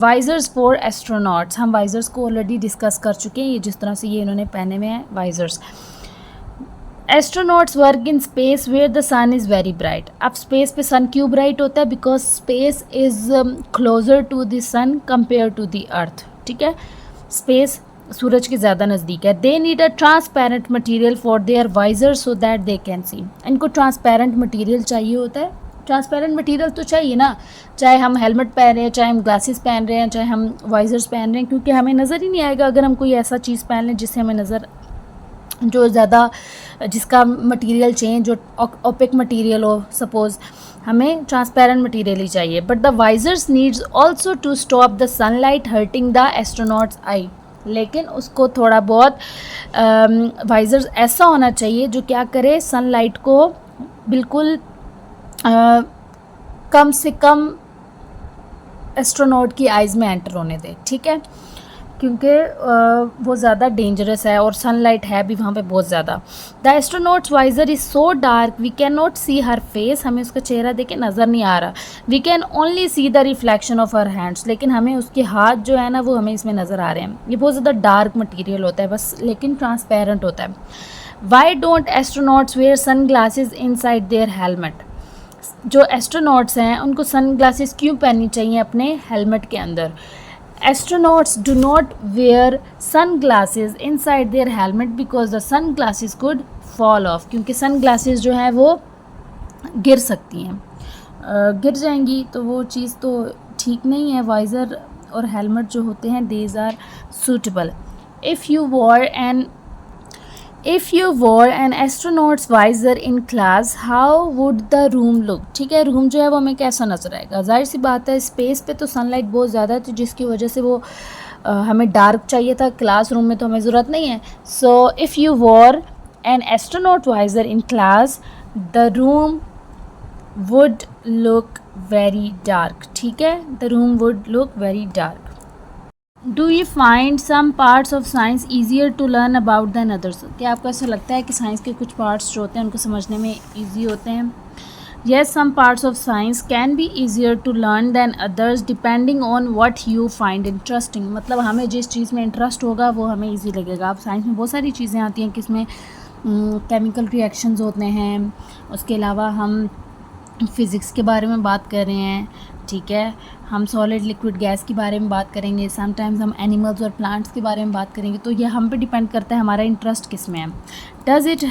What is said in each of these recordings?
Visors for astronauts, हम visors को already discuss कर चुके हैं, ये जिस तरह से ये इन्होंने पहने में है visors. Astronauts work in space where the sun is very bright. अब स्पेस पे सन क्यों ब्राइट होता है? Because space is closer to the sun compare to the earth, ठीक है, स्पेस सूरज के ज़्यादा नज़दीक है। They need a transparent material for their visor so that they can see. इनको ट्रांसपेरेंट मटीरियल चाहिए होता है, ट्रांसपेरेंट मटीरियल तो चाहिए ना, चाहे हम हेलमेट पहन रहे हैं, चाहे हम ग्लासेस पहन रहे हैं, चाहे हम वाइजर्स पहन रहे हैं, क्योंकि हमें नज़र ही नहीं आएगा अगर हम कोई ऐसा चीज़ पहन लें जिससे हमें नज़र, जो ज़्यादा, जिसका मटेरियल चेंज, जो ओपेक मटेरियल हो, सपोज़ हमें ट्रांसपेरेंट मटेरियल ही चाहिए। But the visors needs also to stop the sunlight hurting the astronauts eye. लेकिन उसको थोड़ा बहुत वाइजर्स ऐसा होना चाहिए जो क्या करे, सनलाइट को बिल्कुल कम से कम एस्ट्रोनॉट की आइज़ में एंटर होने दे, ठीक है, क्योंकि वो ज़्यादा डेंजरस है और सनलाइट है भी वहाँ पे बहुत ज़्यादा। The astronauts visor is so dark we can not see her face, हमें उसका चेहरा देखे नज़र नहीं आ रहा। We can only see the reflection of her hands, लेकिन हमें उसके हाथ जो है ना वो हमें इसमें नज़र आ रहे हैं। ये बहुत ज़्यादा डार्क मटीरियल होता है बस, लेकिन ट्रांसपेरेंट होता है। Why don't astronauts wear sunglasses inside their helmet. जो एस्ट्रोनॉट्स हैं उनको सन ग्लासेस क्यों पहननी चाहिए अपने हेलमेट के अंदर? Astronauts do not wear sunglasses inside their helmet because the sunglasses could fall off, क्योंकि sunglasses जो है वो गिर सकती हैं, गिर जाएंगी तो वो चीज़ तो ठीक नहीं है। वाइज़र और हेलमेट जो होते हैं these are suitable. If you wore an astronaut's visor in class, how would the room look? ठीक है, रूम जो है वो हमें कैसा नज़र आएगा? जाहिर सी बात है, स्पेस पे तो सनलाइट बहुत ज़्यादा है, तो जिसकी वजह से वो हमें डार्क चाहिए था, क्लासरूम में तो हमें ज़रूरत नहीं है। So if you wore an astronaut visor in class the room would look very dark, ठीक है, the room would look very dark. Do you find some parts of science easier to learn about than others? क्या आपको ऐसा लगता है कि science के कुछ पार्ट्स जो होते हैं उनको समझने में ईजी होते हैं? Yes, some parts of science can be easier to learn than others depending on what you find interesting. मतलब हमें जिस चीज़ में इंटरेस्ट होगा वो हमें ईजी लगेगा। अब साइंस में बहुत सारी चीज़ें आती हैं, किसमें केमिकल रिएक्शंस होते हैं, उसके अलावा हम फ़िज़िक्स के बारे में बात कर रहे हैं, ठीक है, हम सॉलिड लिक्विड गैस के बारे में बात करेंगे, समटाइम्स हम एनिमल्स और प्लांट्स के बारे में बात करेंगे। तो ये हम पे डिपेंड करता है हमारा इंटरेस्ट किस में है। Does it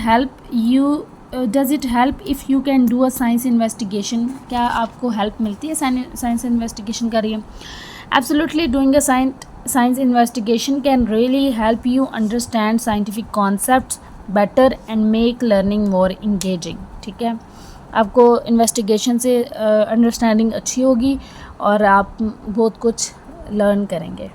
help if you can do a science investigation? क्या आपको हेल्प मिलती है साइंस इन्वेस्टिगेशन करिए? Absolutely, doing a science investigation can really help you understand scientific concepts better and make learning more engaging, ठीक है। आपको investigation से understanding अच्छी होगी और आप बहुत कुछ लर्न करेंगे।